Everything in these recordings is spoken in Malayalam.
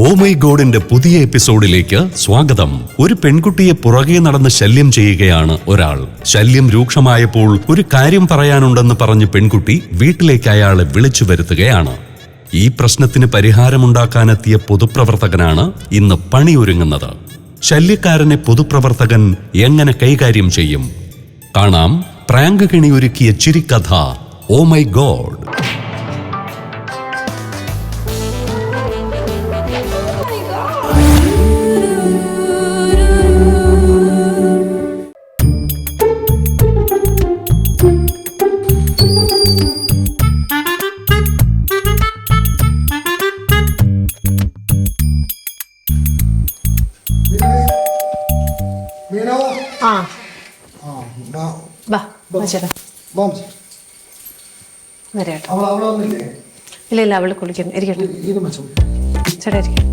ഓ മൈ ഗോഡിന്റെ പുതിയ എപ്പിസോഡിലേക്ക് സ്വാഗതം. ഒരു പെൺകുട്ടിയെ പുറകെ നടന്ന് ശല്യം ചെയ്യുകയാണ് ഒരാൾ. ശല്യം രൂക്ഷമായപ്പോൾ ഒരു കാര്യം പറയാനുണ്ടെന്ന് പറഞ്ഞ് പെൺകുട്ടി വീട്ടിലേക്ക് അയാളെ വിളിച്ചു വരുത്തുകയാണ്. ഈ പ്രശ്നത്തിന് പരിഹാരമുണ്ടാക്കാനെത്തിയ പൊതുപ്രവർത്തകനാണ് ഇന്ന് പണിയൊരുങ്ങുന്നത്. ശല്യക്കാരനെ പൊതുപ്രവർത്തകൻ എങ്ങനെ കൈകാര്യം ചെയ്യും? കാണാം പ്രാങ്ക് കെണിയൊരുക്കിയ ചിരിക്കഥ ഓ മൈ ഗോഡ്. ഇല്ല അവള് കുളിക്കുന്നു. ഇരിക്കട്ടെ ചേട്ടാ ഇരിക്കും.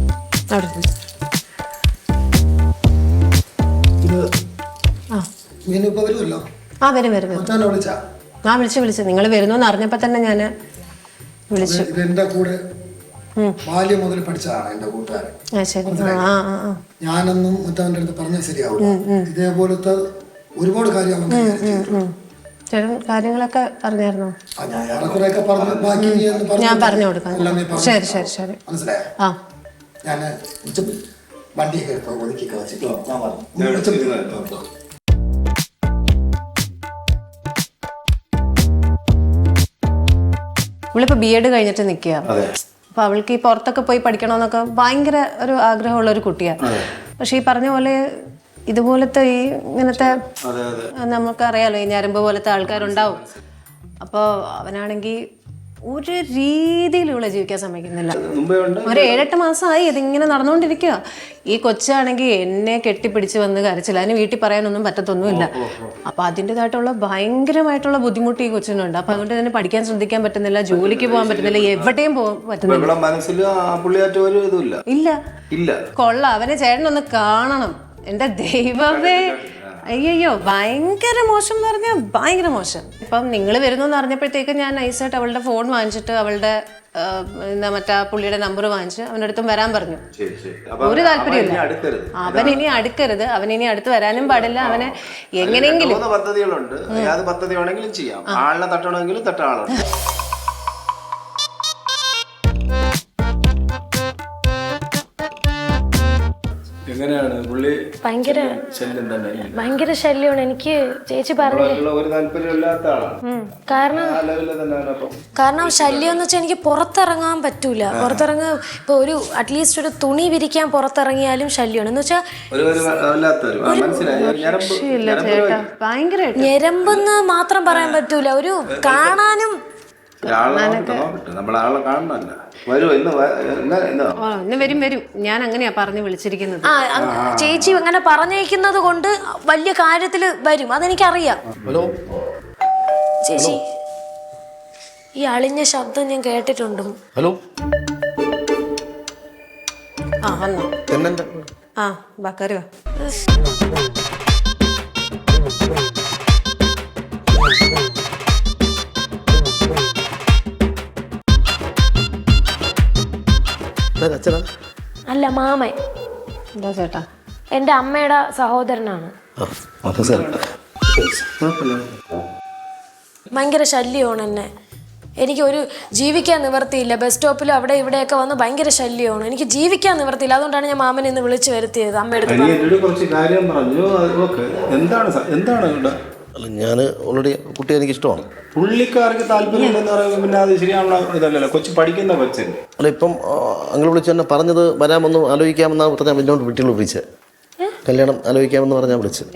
വിളിച്ചു നിങ്ങൾ വരുന്നു അറിഞ്ഞപ്പോ തന്നെ ഞാൻ വിളിച്ചു. എന്റെ കൂടെ ബാല്യം മുതൽ പഠിച്ചതാണ് എന്റെ കൂട്ടുകാരൻ. ഞാനൊന്നും മറ്റവന്റെ അടുത്ത് പറഞ്ഞാൽ ശരിയാവില്ല. ഇതേപോലത്തെ ഒരുപാട് കാര്യങ്ങളൊക്കെ പറഞ്ഞായിരുന്നോ? ഞാൻ പറഞ്ഞു കൊടുക്കാം. ശരി ശരി ശരി മനസ്സിലായോ? ഞാൻ വണ്ടിയൊക്കെ എടുത്തോ ഒതുക്കിയൊക്കെ വെച്ചിട്ടോ. ഇവളിപ്പോ BEd കഴിഞ്ഞിട്ട് നിൽക്കുക. അപ്പൊ അവൾക്ക് ഈ പുറത്തൊക്കെ പോയി പഠിക്കണമെന്നൊക്കെ ഭയങ്കര ഒരു ആഗ്രഹമുള്ള ഒരു കുട്ടിയാണ്. പക്ഷെ ഈ പറഞ്ഞ പോലെ ഇതുപോലത്തെ ഈ ഇങ്ങനത്തെ നമുക്കറിയാലോ ഈ ഞരമ്പ് പോലത്തെ ആൾക്കാരുണ്ടാവും. അപ്പോൾ അവനാണെങ്കിൽ ഒരു രീതിയിൽ ഇവിടെ ജീവിക്കാൻ സമ്മതിക്കുന്നില്ല. ഒരു 7-8 മാസമായി ഇതിങ്ങനെ നടന്നുകൊണ്ടിരിക്കുക. ഈ കൊച്ചാണെങ്കിൽ എന്നെ കെട്ടിപ്പിടിച്ച് വന്ന് കരച്ചില്ല. അതിന് വീട്ടിൽ പറയാനൊന്നും പറ്റത്തൊന്നുമില്ല. അപ്പൊ അതിൻ്റെതായിട്ടുള്ള ഭയങ്കരമായിട്ടുള്ള ബുദ്ധിമുട്ട് ഈ കൊച്ചിനുണ്ട്. അപ്പൊ അതുകൊണ്ട് തന്നെ പഠിക്കാൻ ശ്രദ്ധിക്കാൻ പറ്റുന്നില്ല, ജോലിക്ക് പോകാൻ പറ്റുന്നില്ല, എവിടെയും പോകാൻ പറ്റുന്നില്ല. ഇല്ല കൊള്ള അവനെ ചേട്ടനൊന്ന് കാണണം. എന്റെ ദൈവമേ, അയ്യോ ഭയങ്കര മോശം എന്ന് പറഞ്ഞാൽ ഭയങ്കര മോശം. ഇപ്പം നിങ്ങൾ വരുന്നു എന്ന് അറിഞ്ഞപ്പോഴത്തേക്ക് ഞാൻ നൈസായിട്ട് അവളുടെ ഫോൺ വാങ്ങിച്ചിട്ട് അവളുടെ മറ്റേ പുള്ളിയുടെ നമ്പർ വാങ്ങിച്ച് അവൻ്റെ അടുത്തും വരാൻ പറഞ്ഞു. ഒരു താല്പര്യമില്ല. അവനിനി അടുക്കരുത്, അവനിനി അടുത്ത് വരാനും പാടില്ല. അവനെ എങ്ങനെയെങ്കിലും പദ്ധതികളുണ്ട്. ഏത് പദ്ധതി വേണമെങ്കിലും ചെയ്യാം. ആളിനെ തട്ടണമെങ്കിലും തട്ടാളുണ്ട്. ഭയങ്കര ശല്യമാണ്. എനിക്ക് ചേച്ചി പറഞ്ഞു കാരണം ശല്യം എന്ന് വെച്ചാൽ എനിക്ക് പുറത്തിറങ്ങാൻ പറ്റൂല. ഇപ്പൊ ഒരു അറ്റ്ലീസ്റ്റ് ഒരു തുണി വിരിക്കാൻ പുറത്തിറങ്ങിയാലും ശല്യമാണ്. എന്ന് വെച്ചാൽ ഞരമ്പെന്ന് മാത്രം പറയാൻ പറ്റൂല. ഒരു കാണാനും വരും. ഞാൻ അങ്ങനെയാ പറഞ്ഞു വിളിച്ചിരിക്കുന്നത്. ചേച്ചി അങ്ങനെ പറഞ്ഞേക്കുന്നത് കൊണ്ട് വലിയ കാര്യത്തില് വരും, അതെനിക്കറിയാം. ചേച്ചി ഈ അളിഞ്ഞ ശബ്ദം ഞാൻ കേട്ടിട്ടുണ്ട്. ഹലോ വന്നോ? കയറുക. അല്ല മാമൻ. എന്താ ചേട്ടാ? എന്റെ അമ്മയുടെ സഹോദരനാണ്. ഭയങ്കര ശല്യമാണ് എന്നെ. എനിക്ക് ഒരു ജീവിക്കാൻ നിവർത്തിയില്ല. ബസ് സ്റ്റോപ്പിലും അവിടെ ഇവിടെയൊക്കെ വന്ന് ഭയങ്കര ശല്യമാണ്. എനിക്ക് ജീവിക്കാൻ നിവർത്തിയില്ല. അതുകൊണ്ടാണ് ഞാൻ മാമനെ ഇന്ന് വിളിച്ചു വരുത്തിയത്. അമ്മയുടെ അല്ല, ഞാൻ ഓൾറെഡി കുട്ടിയെ എനിക്ക് ഇഷ്ടമാണ്. പുള്ളിക്കാർക്ക് താല്പര്യമുണ്ടെന്ന് പറയുമ്പോൾ പിന്നെ അത് ശരിയാണല്ലോ. ഇതല്ലല്ലോ, കൊച്ചു പഠിക്കുന്ന കൊച്ചല്ലേ. അല്ല, ഇപ്പം അങ്ങനെ വിളിച്ച് തന്നെ പറഞ്ഞത് വരാമെന്ന് ആലോചിക്കാമെന്നാണ് പറഞ്ഞാൽ എന്നോട് വീട്ടിൽ വിളിച്ചത്. കല്യാണം ആലോചിക്കാമെന്ന് പറഞ്ഞാൽ വിളിച്ചത്.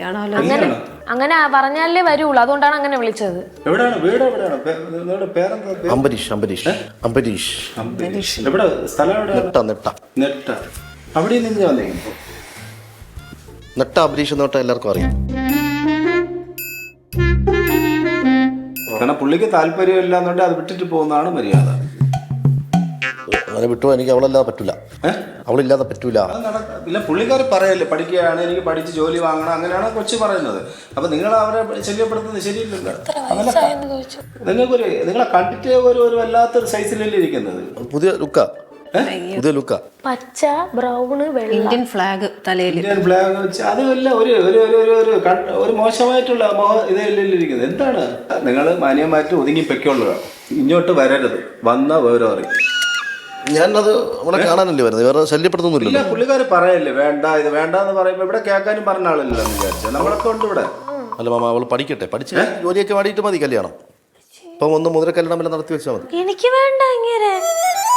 അങ്ങനെ പറഞ്ഞാലേ വരുള്ളൂ. അതുകൊണ്ടാണ് അങ്ങനെ വിളിച്ചത്. എവിടെയാണ് വീട്? എവിടെയാണ്? അംബരീഷ്. എവിടെ സ്ഥലം? നെട്ട. അവിടെ നിന്ന് വന്നേ. നെട്ട അംബരീഷ് എന്ന് തൊട്ടാൽ എല്ലാവർക്കും അറിയാം. കാരണം പുള്ളിക്ക് താല്പര്യമില്ല എന്നുണ്ടെങ്കിൽ അത് വിട്ടിട്ട് പോകുന്നതാണ് മര്യാദ. അങ്ങനെ വിട്ടു എനിക്ക് അവളല്ലാതെ പറ്റൂല. അവളില്ലാതെ പറ്റൂല. ഇല്ല, പുള്ളിക്കാർ പറയല്ലേ പഠിക്കുകയാണ്, എനിക്ക് പഠിച്ച് ജോലി വാങ്ങണം, അങ്ങനെയാണ് കൊച്ചു പറയുന്നത്. അപ്പൊ നിങ്ങൾ അവരെ ശല്യപ്പെടുത്തുന്നത് ശരിയില്ലല്ലോ. നിങ്ങളെ കണ്ടിട്ട് ഒരു വല്ലാത്തൊരു സൈസിലല്ലേ ഇരിക്കുന്നത്. പുതിയ ലുക്കാ. പുതിയ ലുക്കാ. പച്ച ബ്രൗണ് വെള്ള. ഇന്ത്യൻ ഫ്ലാഗ് തലയിൽ. ഇന്ത്യൻ ഫ്ലാഗ് വെച്ച് അതുമല്ല ഒരു മോശമായിട്ടുള്ള ഇതല്ലിരിക്കുന്നത്. എന്താണ് നിങ്ങൾ മാന്യമായിട്ട് ഒതുങ്ങി പൊയ്ക്കൊള്ളുക, ഇങ്ങോട്ട് വരരുത്. വന്ന വേറെ അറിയും. ഞാനത് നമ്മളെ കാണാനല്ലേ വരുന്നത്, വേറെ ശല്യപ്പെടുത്തൊന്നുമില്ല. ഇല്ല, പുള്ളിക്കാർ പറയല്ലേ വേണ്ട ഇത് വേണ്ടെന്ന് പറയുമ്പോൾ ഇവിടെ കേൾക്കാനും പറഞ്ഞ ആളില്ല എന്ന് വിചാരിച്ചത്. നമ്മളൊക്കെ ഉണ്ട് ഇവിടെ. അല്ല മാമ, അവൾ പഠിക്കട്ടെ, പഠിച്ച് ജോലിയൊക്കെ വാടിയിട്ട് മതി കല്യാണം. ഇപ്പം ഒന്ന് മുതൽ കല്യാണം എല്ലാം നടത്തി വെച്ചാൽ മതി. എനിക്ക് വേണ്ട ഇങ്ങനെ.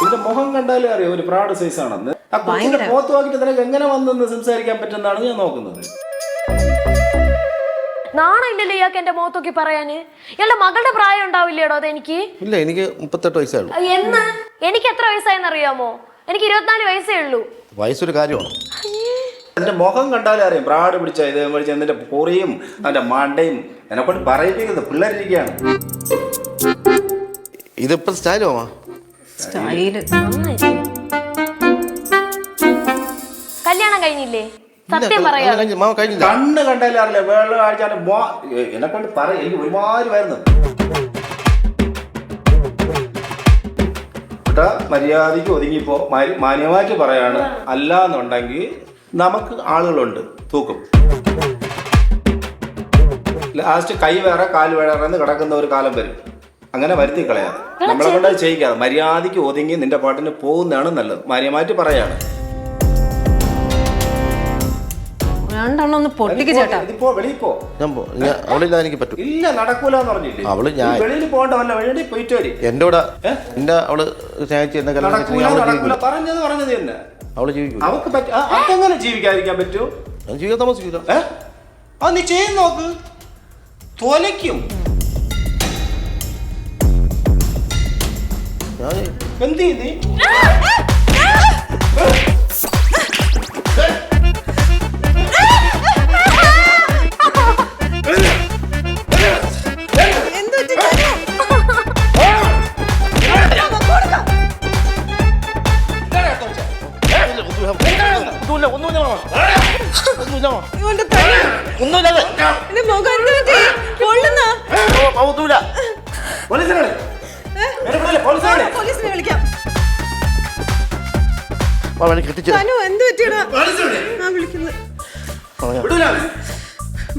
ഇതിന്റെ മുഖം കണ്ടാലേ അറിയാം ഒരു പ്രാഡ് സൈസ് ആണെന്ന്. ആ കൊച്ചിന്റെ പോത്ത് നോക്കിയിട്ട് നിനക്ക് എങ്ങനെ വന്നെന്ന് സംസാരിക്കാൻ പറ്റുന്നതാണ് ഞാൻ നോക്കുന്നത്. നാണമില്ലല്ലോ ഇയാൾക്ക് എന്റെ മുഖത്തൊക്കെ പറയാന്. ഇയാളുടെ മകളുടെ പ്രായം ഉണ്ടാവില്ലേടോ അതെനിക്ക്? ഇല്ല, എനിക്ക് 38 വയസ്സേ ഉള്ളൂ. എന്ന് എനിക്ക് എത്ര വയസ്സായെന്ന് അറിയാമോ? എനിക്ക് 24 വയസ്സേ ഉള്ളൂ. വയസ്സൊരു കാര്യമാണ്. അതിന്റെ മുഖം കണ്ടാലേ അറിയാം പ്രാട് പിടിച്ച ഇത് പിടിച്ച എന്നിട്ട് പൊറിയും അതിന്റെ മണ്ടയും എന്നെക്കൊണ്ട് പറയിപ്പിക്കുന്നത് പിള്ളേരിരിക്കുകയാണ്. ഇതിപ്പോ സ്റ്റൈലോ സ്റ്റൈല്. കല്യാണം കഴിഞ്ഞില്ലേ? സത്യം പറയാ. മാമ കഴിഞ്ഞില്ല. കണ്ണ് കണ്ടാലേ അറിയില്ല വെള്ളം ആഴ്ച എന്നെക്കൊണ്ട് പറയും. എനിക്ക് ഒരുമാതിരി വരുന്നു. മര്യാദയ്ക്ക് ഒതുങ്ങിപ്പോ മാന്യമായിട്ട് പറയാണ്. അല്ല എന്നുണ്ടെങ്കിൽ നമുക്ക് ആളുകളുണ്ട് തൂക്കും. ലാസ്റ്റ് കൈ വേറെ കാല് വേറെ കിടക്കുന്ന ഒരു കാലം വരും. അങ്ങനെ വരുത്തി കളയാതെ നമ്മളെ കൊണ്ട് ചെയ്യിക്കാതെ മര്യാദയ്ക്ക് ഒതുങ്ങി നിന്റെ പാട്ടിന് പോകുന്നതാണ് നല്ലത്. മാന്യമായിട്ട് പറയാണ്. രണ്ടെണ്ണം ഒന്ന് പൊട്ടിക്ക് ചേട്ടാ. ഇതിപ്പോ വെളിയിൽ പോ. അവളില്ലാതെ എനിക്ക് പറ്റും. ഇല്ല, നടക്കൂലെന്ന് പറഞ്ഞില്ലേ. വെളിയിൽ പോകേണ്ട വല്ല വെളിയിൽ പോയിട്ട് വരും. എന്റെ കൂടെ എന്റെ അവള് സ്നേഹിച്ച് എന്നെ പറഞ്ഞത് തന്നെ അവള് ജീവിക്കും. അവക്ക് പറ്റും. അതെങ്ങനെ ജീവിക്കാതിരിക്കാൻ പറ്റൂ? ജീവിക്കാൻ താമസിക്കില്ല. അത് നീ ചെയ്ത് നോക്ക്, തൊലയ്ക്കും. എന്ത് നീ പോലീസിനെ വിളിക്കാം.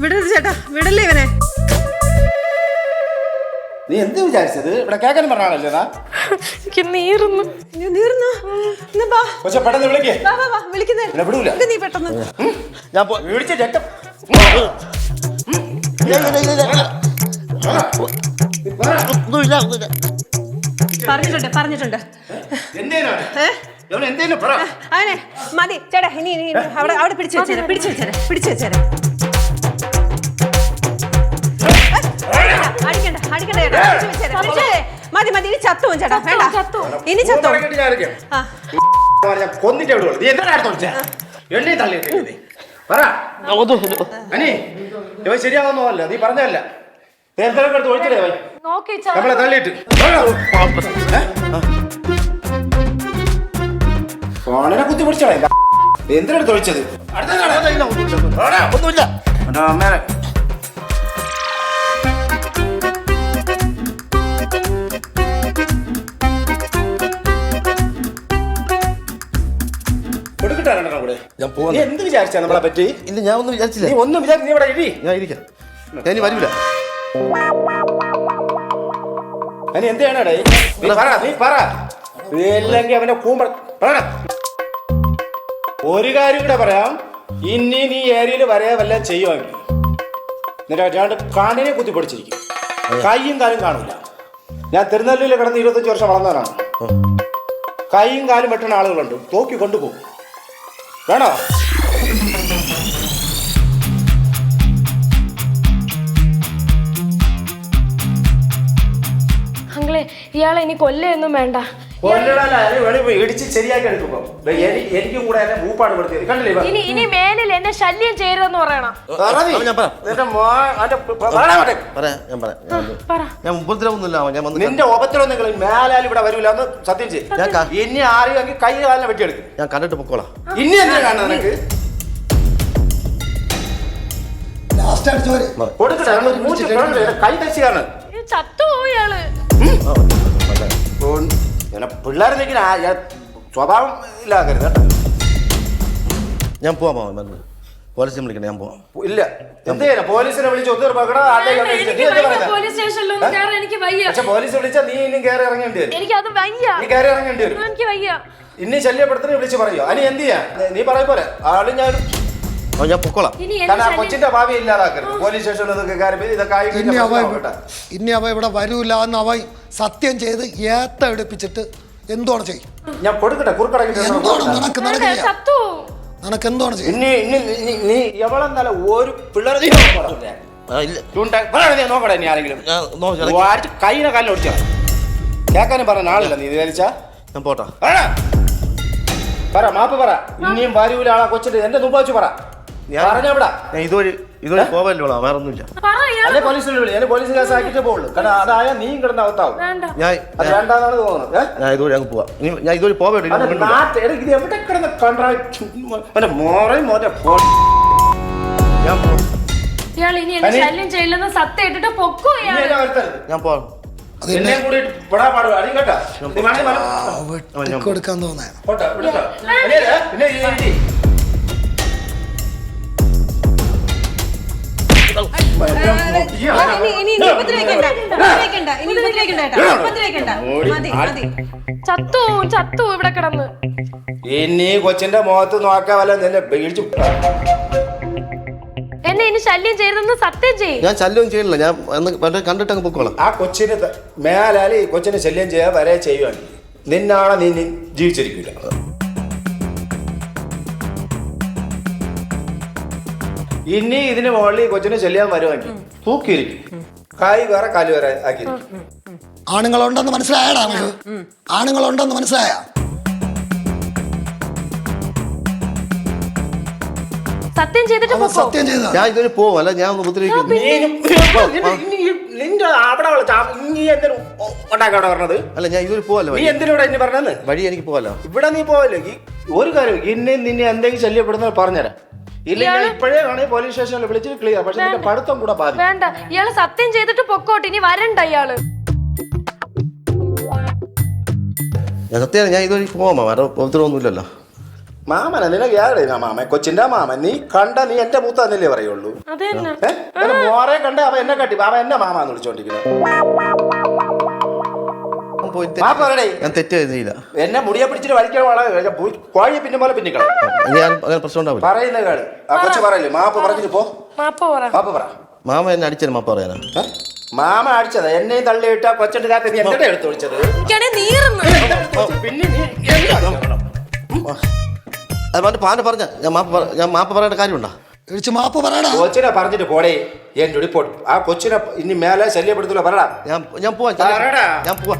വിടരുത് ചേട്ടാ, വിടല്ലേ ഇവനെ. നീ എന്ത് വിചാരിച്ചത്? ഇവിടെ കേൾക്കാനും പറഞ്ഞാണല്ലേ? പെട്ടെന്ന് വിളിക്കേ. വിടൂല നീ പെട്ടെന്ന്. ഞാൻ വിളിച്ച രക്തം പറഞ്ഞിട്ടുണ്ട്. പറ. അവനെ മതി ചേട്ടാ. ഇനി അവിടെ പിടിച്ചു വെച്ചേരെ. അടിക്കണ്ട ചേട്ടാ. മതി ഇനി ചത്തു ചേട്ടാ. വേണ്ട, ഇനി ചത്തു. കൊന്നിട്ട് വിടുള്ളൂ. നീ എന്താണ് എണ്ണി തള്ളിയിട്ടില്ലേ? പറ. ഇവ ശരിയാവുന്നല്ല, നീ പറഞ്ഞല്ല. എന്തൊക്കെ എടുത്ത് ഒഴിച്ചിട്ടേ നമ്മളെ തള്ളിയിട്ട് ഫോണിനെ കുത്തി പിടിച്ചോളെ. എന്തിനെടുത്ത് ഒഴിച്ചത്? ഒന്നുമില്ല. അമ്മേനെ എന്ത് വിചാരിച്ചാ നമ്മളെ പറ്റി? ഇല്ല, ഞാൻ ഒന്നും വിചാരിച്ചില്ല. നീ ഒന്നും വിചാരിച്ചു. നീ ഇവിടെ ഇരി. ഞാൻ ഇരിക്കാം. ഞാൻ ഇനി വരില്ല. അനി എന്ത് ചെയ്യണേ? നീ പറ. ഇല്ലെങ്കിൽ അവനെ ഒരു കാര്യം കൂടെ പറയാം. ഇനി നീ ഏരിയയിൽ വരേ വല്ല ചെയ്യുമെങ്കിൽ എന്നിട്ട് കാണിനെ കുത്തിപ്പൊടിച്ചിരിക്കും. കൈയും കാലും കാണില്ല. ഞാൻ തിരുനെല്ലിയിൽ കിടന്ന് 25 വർഷം വളർന്നവനാണ്. കൈയും കാലും വെട്ടുന്ന ആളുകളുണ്ട്. തോക്കി കൊണ്ടുപോകും. വേണോ? അങ്ങളെ, ഇയാളെ ഇനി കൊല്ലയൊന്നും വേണ്ട. ഇടിച്ച് ശരിയാക്കി എടുക്കുമ്പോ എനിക്കും കൂടെ എന്നെ മൂപ്പാട് പെടുത്തിയത് കണ്ടില്ലേ? ഇനി മേലിൽ എന്നെ ശല്യം ചെയ്യരുതെന്ന് പറയണം. നിന്റെ ഉപദ്രവം നിങ്ങൾ മേലാൽ ഇവിടെ വരൂല എന്ന് സത്യം ചെയ്യും. ഇനി ആരെയും കൈ കാലിനെ വെട്ടിയെടുക്കും. ഞാൻ കണ്ടിട്ട് പൊക്കോളാം. ഇനി എന്തിനാ കാണുന്നത് നിനക്ക്? കൈ തച്ചാണ് ചത്തുപോയാള്. പിള്ളേരെ നിൽക്കുന്ന സ്വഭാവം ഇല്ലാക്കരുത് കേട്ടോ. ഞാൻ പോവാം മാമ, പോലീസിനെ വിളിക്കണേ, ഞാൻ പോവാം. ഇല്ല എന്ത് ചെയ്യാനാ പോലീസിനെ വിളിച്ച് ഒത്തുതീർപ്പാക്കടാ. പോലീസ് സ്റ്റേഷനിലൊന്നും കയറാൻ എനിക്ക് വയ്യ. പക്ഷെ പോലീസ് വിളിച്ചാൽ നീ ഇനിയും കയറി ഇറങ്ങേണ്ടി വരും. എനിക്ക് അത് വയ്യ. നീ കയറി ഇറങ്ങേണ്ടി വരും. എനിക്ക് വയ്യ. ഇനി ശല്യപ്പെടുത്തുന്ന വിളിച്ച് പറയോ? അനി എന്ത് ചെയ്യാ? നീ പറയ പോലെ ആളും ഞാൻ ഞാൻ പൊക്കോളാം. ഇനി കാരണം ആ കൊച്ചിന്റെ ഭാവി ഇല്ലാതാക്കരുത്. പോലീസ് സ്റ്റേഷനിൽ ഇതൊക്കെ കയറി ഇതൊക്കെ ആയി ഇനി അവ കഴിഞ്ഞാൽ ഇനി അവ ഇവിടെ വരൂല എന്ന് അവ സത്യം ചെയ്ത് ഏത്ത എടുപ്പിച്ചിട്ട് എന്തോണം ചെയ്യും? ഞാൻ കൊടുക്കട്ടെ കുറുക്കടക്കിട്ട് എന്തോണം നിനക്ക് വേണ്ട, നടക്കില്ല. ചത്തു. നിനക്ക് എന്തോണം ചെയ്യും? നീ എവളെന്നല്ല ഒരു പിള്ളേരെ നീ നോക്കട്ടെ. നീ ആരെങ്കിലും കൈനെ കാലിൽ ഓടിച്ചാ കേൾക്കാനും പറഞ്ഞ ആളില്ല. നീ വിചാരിച്ചാ ഞാൻ പോട്ടാ. പറ മാപ്പ് പറ. ഇനിയും ഭാര്യയില ആളാ കൊച്ചിട്ട് എന്റെ മുമ്പ് വെച്ച് പറ. പറഞ്ഞവിടാ ഞാൻ ഇതുവഴി പോവല്ലോ, വേറെ ഒന്നുമില്ല. പറ ഇയാള്. അല്ലെ പോലീസിൽ വിളി. എന്നെ പോലീസ് കേസ് ആക്കിട്ടേ പോകുള്ളൂ. കാരണം അതായ നീയും കിടന്ന അവത്താവും. വേണ്ട. അത് വേണ്ടാന്നാണ് തോന്നുന്നത്. ഞാൻ ഇതുവഴി അങ്ങ് പോവാം. ഞാൻ ഇതുവഴി പോവേണ്ടി ഇത് എവിടെ കിടന്ന കണ്ടാ മോറയും മോന്റെ ഫോൺ. ഞാൻ പോവാം. ഇയാൾ ഇനി എന്നെ ശല്യം ചെയ്യില്ലെന്ന് സത്യം ഇട്ടിട്ട് പൊക്കോ ഇയാള്. ഞാൻ പോവാം. എന്നെ കൂടി പെടാ പാടുക അറിയും കേട്ടാ. നീ വേണമെങ്കിൽ കൊടുക്കാൻ തോന്നാ പിന്നെ ചത്തു ചത്തു ഇവിടെ കിടന്ന്. ഇനി കൊച്ചിന്റെ മുഖത്ത് നോക്കാൻ വല്ല നിന്നെ പേടിച്ചു. എന്നെ ഇനി ശല്യം ചെയ്തെന്ന് സത്യം ചെയ്യും. ഞാൻ ശല്യം ചെയ്യണില്ല, ഞാൻ കണ്ടിട്ട് അങ്ങ് പൊക്കോളാം. ആ കൊച്ചിന് മേലാല് ഈ കൊച്ചിനെ ശല്യം ചെയ്യാൻ വരെ ചെയ്യുവാണ്. നിന്നാണ് നീ ജീവിച്ചിരിക്കില്ല. ഇനി ഇതിന് മുകളിൽ കൊച്ചിനെ ശല്യം വരുവാക്കി തൂക്കിയിരിക്കും. കായ് വേറെ കാല് വേറെ ആക്കിയിരിക്കും. ആണുങ്ങളുണ്ടെന്ന് മനസ്സിലായടാ നമുക്ക്? ആണുങ്ങളുണ്ടെന്ന് മനസ്സിലായ? സത്യം ചെയ്തിട്ട് പൊക്കോ. സത്യം ചെയ്ത ഞാൻ ഇതുവരെ പോവും, അല്ല ഞാൻ ഒന്ന് ഉപദ്രവിക്കുന്നു. നിന്റെ അവിടെ നീ എന്തിനു ഉണ്ടാക്കാടെ പറഞ്ഞത്? അല്ല ഞാൻ ഇതുവരെ പോവല്ലോ, നീ എന്തിനൂടെ ഇനി പറഞ്ഞത്? വഴി എനിക്ക് പോവല്ലോ. ഇവിടെ നീ പോവല്ലേ? ഒരു കാര്യം ഇന്നെ നിന്നെ എന്തെങ്കിലും ശല്യപ്പെടുന്ന പറഞ്ഞുതരാം. ഇല്ലെങ്കിൽ ഇപ്പോഴേ വേണമെങ്കിൽ പോലീസ് സ്റ്റേഷനിൽ വിളിച്ച് ക്ലിയർ. പക്ഷെ നിന്റെ പഠിത്തം കൂടെ ബാധിക്കും. വേണ്ട, ഇയാള് സത്യം ചെയ്തിട്ട് പൊക്കോട്ടെ. ഇനി വരണ്ട ഇയാള്. ഞാൻ സത്യം ഞാൻ ഇതുവരെ പോവാം, വേറെ ഉപദ്രവമൊന്നുമില്ലല്ലോ. മാമന നിനക്ക് യാടെ മാമൻ കൊച്ചിന്റെ മാമൻ. നീ കണ്ട നീ എന്റെ മൂത്ത എന്നല്ലേ പറയുള്ളൂ. മോറെ കണ്ട അവ എന്നെ കട്ടി അവ എന്നെ മാമാന്ന് വിളിച്ചോണ്ടിരിക്കുന്നത്. ഞാൻ തെറ്റ് ചെയ്തില്ല. എന്നെ മുടിയെ പിടിച്ചിട്ട് വലിക്കാൻ വളരെ കോഴിയെ പിന്നെ പോലെ പിന്നിക്കണം. ഞാൻ അങ്ങനെ പ്രശ്നം ഉണ്ടാവില്ല. പറയുന്ന കേട് ആ കൊച്ചു പറയില്ലേ മാപ്പ് പറഞ്ഞിട്ട് പോ. മാപ്പ് പറ. മാമ എന്നെ അടിച്ചത് മാപ്പ പറയാനാ. മാമ അടിച്ചത് എന്നെയും തള്ളിയിട്ട കൊച്ചന്റെ കാത്ത് നീ എന്റെ എടുത്ത് വിളിച്ചത്. പിന്നെ അത് പറഞ്ഞ ഞാൻ മാപ്പ് പറയേണ്ട കാര്യമുണ്ടോ? ഇടിച്ച് മാപ്പ് പറയടാ. കൊച്ചിനെ പറഞ്ഞിട്ട് പോടേ. എന്റെ റിപ്പോർട്ട് ആ കൊച്ചിനെ ഇനി മേലെ ശല്യപ്പെടുത്തില്ല പറടാ. ഞാൻ പോവാ. ഞാൻ പോവാ.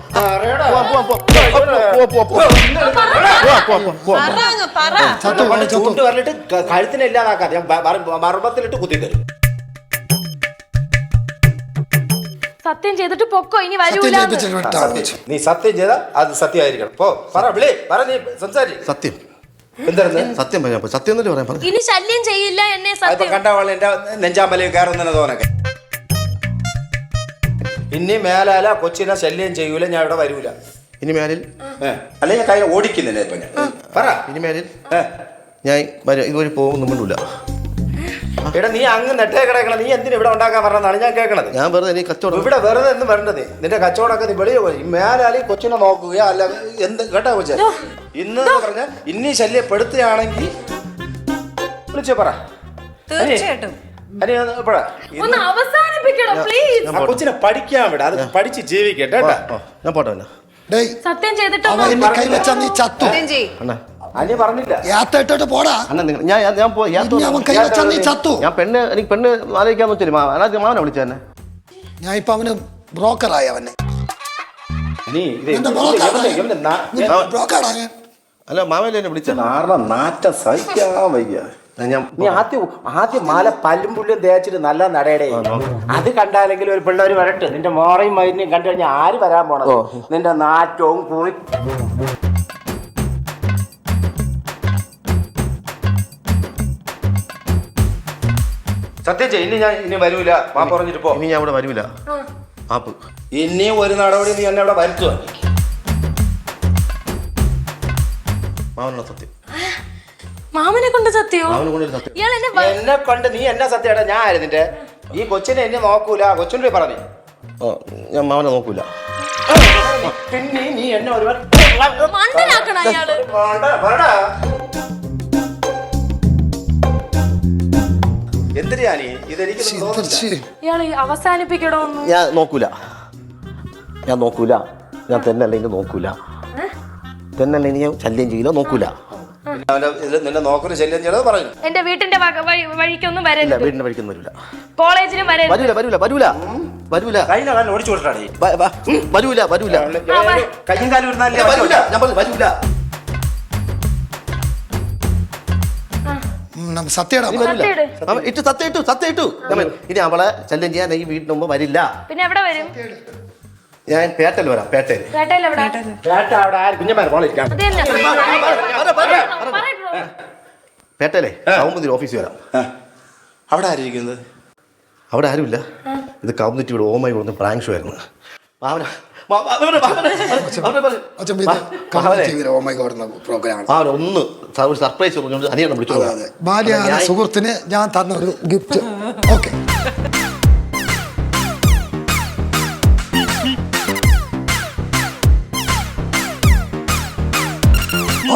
ചൂണ്ട് പറഞ്ഞിട്ട് കഴുത്തിനെ ഇല്ലാതാക്കാതെ ഞാൻ മർമ്മത്തിലിട്ട് കുത്തി തരും. സത്യം ചെയ്തിട്ട് പൊക്കോ. ഇനി വരൂല. നീ സത്യം ചെയ്താ അത് സത്യമായിരിക്കണം. പോ പറ വിളി പറ നീ സംസാരി. സത്യം എന്തായിരുന്നു? സത്യം പറയാം. സത്യം എന്നല്ലേ പറയാൻ പറഞ്ഞു. ഇനി ശല്യം ചെയ്യില്ല എന്നെ. സത്യം കണ്ടവളെ എന്റെ നെഞ്ചാമ്പലയിൽ കയറുന്ന തോന്നൊക്കെ. ഇനി മേലാല കൊച്ചിനെ ശല്യം ചെയ്യൂല. ഞാൻ ഇവിടെ വരൂല ഇനി മേലിൽ. അല്ലെ ഞാൻ കൈ ഓടിക്കുന്നില്ല ഇപ്പൊ ഞാൻ പറ. ഇനി മേലിൽ ഞാൻ ഇതുവരെ പോകുന്നില്ല. എടാ നീ അങ്ങ് നെട്ടേ കിടക്കണം. നീ എന്തിനാ ഇവിടെ ഉണ്ടാക്കാൻ പറഞ്ഞതാണ് ഞാൻ കേൾക്കണത്. ഞാൻ വെറുതെ എനിക്ക് കച്ചവടം ഇവിടെ വെറുതെ ഒന്നും വരേണ്ടത്. നിന്റെ കച്ചവടമൊക്കെ നീ വെളിയെ പോയി മേലാലി കൊച്ചിനെ നോക്കുക അല്ല എന്ത് കേട്ടോ കൊച്ചെ. ഇന്ന് പറഞ്ഞ ഇനി ശല്യപ്പെടുത്തുകയാണെങ്കിൽ വിളിച്ചോ പറ. തീർച്ചയായിട്ടും ഒന്ന് അവസാനിപ്പിക്കണം പ്ലീസ്. ആ കൊച്ചിനെ പഠിക്കാൻ വിട. അത് പഠിച്ച് ജീവിക്കട്ടെ കേട്ടാ. ഞാൻ പോട്ടെ. സത്യം ചെയ്തിട്ട് കൈവച്ചാ നീ ചത്തു. അനി പറഞ്ഞില്ല യാത്ര പോടാ. ഞാൻ ചത്തു. ഞാൻ എനിക്ക് പെണ്ണ് ആലോചിക്കാന്ന് വെച്ചാൽ മാമനെ വിളിച്ചു തന്നെ. ഞാൻ ഇപ്പൊ അവന് ബ്രോക്കറായി. അവനെ അല്ല മാമല്ലേ എന്നെ വിളിച്ച നാറ്റം സഹിക്കാൻ വയ്യ. നീ ആദ്യം മാല പല്ലും പുല്ലും തേച്ചിട്ട് നല്ല നടയടേ. അത് കണ്ടാലെങ്കിലും ഒരു പിള്ളേർ വരട്ടെ. നിന്റെ മോറയും മരുന്നും കണ്ടു കഴിഞ്ഞാൽ ആര് വരാൻ പോണോ? നിന്റെ നാറ്റവും കുറി. സത്യം ചെയ്യ. ഇനി വരൂല. മാപ്പ് പറഞ്ഞിട്ട് പോ. ഇനി ഞാൻ ഇവിടെ വരൂല. മാപ്പ്. ഇനിയും ഒരു നടപടി നീ എന്നെ ഇവിടെ വരുത്തുക. മാമനുള്ള സത്യം. മാമനെ കൊണ്ട് സത്യോ? മാമനെ കൊണ്ടൊരു സത്യം. ഇയാൾ എന്നെ എന്നെ കൊണ്ട് നീ എന്നാ സത്യമായിട്ടാ ഞാൻ ആയിരുന്നു നിന്റെ ഈ കൊച്ചിനെ എന്നെ നോക്കൂല കൊച്ചിൻ്റെ പറഞ്ഞു ഞാൻ മാമനെ നോക്കൂല. പിന്നെ നീ എന്നെ ഒരുപാട് മണ്ടനാക്കണ അയാള്. എന്തിനാ നീ ഇതെനിക്ക് ഇയാള് അവസാനിപ്പിക്കണോന്ന്. ഞാൻ നോക്കൂല. ഞാൻ തന്നെ അല്ലെങ്കിൽ നോക്കൂല. തന്നെ അല്ലെങ്കിൽ ഞാൻ ശല്യം ചെയ്യില്ല, നോക്കൂല. നിന്നെ നോക്കുന്ന ശല്യം ചെയ്യണത് പറഞ്ഞു. എന്റെ വീട്ടിന്റെ വഴിക്കൊന്നും ഇല്ല, വരരുത്. വീടിന്റെ വഴിക്കൊന്നും വരില്ല. കോളേജിലും വരരുത്. വരൂല. കയ്യിലെ കാലം ഓടിച്ചു കൊടുത്താടേ വരൂല. കയ്യും കാലം ഇരുന്നാലേ വരൂല. ഞാൻ പറഞ്ഞു വരൂല. സത്യടാ സത്യമായിട്ട്. ഇട്ട് സത്യം ഇട്ടു. ഇനി അവളെ ശല്യം ചെയ്യാൻ ഈ വീടിന് മുമ്പ് വരില്ല. പിന്നെ എവിടെ വരും? ഞാൻ പേട്ടയിൽ വരാം. പേട്ടയിൽ പേട്ടയിൽ എവിടെ? കേട്ട അവിടെ ആര് കുഞ്ഞന്മാർ പോളിരിക്കാം അത് തന്നെ. പേട്ടയിലെ കൗമുദിന്റെ ഓഫീസിൽ വരാം. അവിടെ ആയിരിക്കുന്നത് അവിടെ ആരുമില്ല. ഇത് കൗമുദിറ്റി ഇവിടെ ഓമായി കൊടുത്ത് പ്രാങ്ക് ഷോ ആയിരുന്നു. ഒന്ന് സർപ്രൈസ് പറഞ്ഞുകൊണ്ട് അനിയനെ വിളിച്ചു. ഭാര്യ സുഹൃത്തിന് ഞാൻ തന്ന ഒരു ഗിഫ്റ്റ്. ഓക്കെ,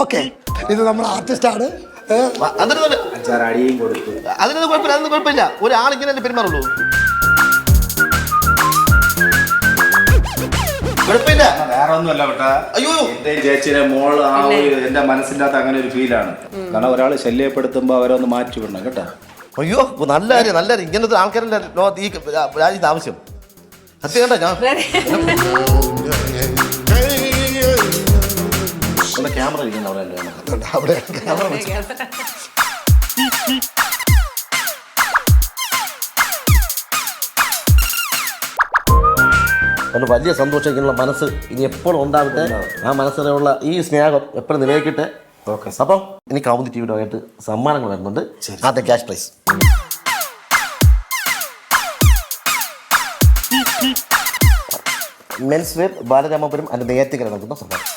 ഓക്കെ, ഇത് നമ്മുടെ ആർട്ടിസ്റ്റാണ്. അടിയും കൊടുത്തു അതിനൊന്നും കുഴപ്പമില്ല. ഒരാളിങ്ങനെ തന്നെ പെരുമാറുള്ളൂ. കുഴപ്പമില്ല. വേറെ ഒന്നുമല്ല കേട്ടാ. അയ്യോ, എന്റെ ചേച്ചിയുടെ മോള് ആ ഒരു എന്റെ മനസ്സിന്റെ അകത്ത് അങ്ങനെ ഒരു ഫീലാണ്. കാരണം ഒരാൾ ശല്യപ്പെടുത്തുമ്പോ അവരൊന്ന് മാറ്റി വിടണം കേട്ടാ. അയ്യോ, നല്ല കാര്യം. ഇങ്ങനത്തെ ആൾക്കാരുടെ ലോകത്ത് ഈ രാജ്യത്ത് ആവശ്യം. സത്യം കേട്ടോ. ഞാൻ ക്യാമറ ഇരിക്കുന്ന അവിടെ അതുകൊണ്ട് വലിയ സന്തോഷം. ഇങ്ങനെയുള്ള മനസ്സ് ഇനി എപ്പോഴും ഉണ്ടാവട്ടെ. ആ മനസ്സിലുള്ള ഈ സ്നേഹം എപ്പോഴും നിലനിൽക്കട്ടെ. അപ്പം ഇനി കൗമുദി ടിവിയുടെ ആയിട്ട് സമ്മാനങ്ങൾ വരുന്നുണ്ട്. ആദ്യം cash prize. Men's wear Balaramapuram അതിന്റെ നെയ്യാറ്റിക്കര നടക്കുന്ന സമ്മാനം.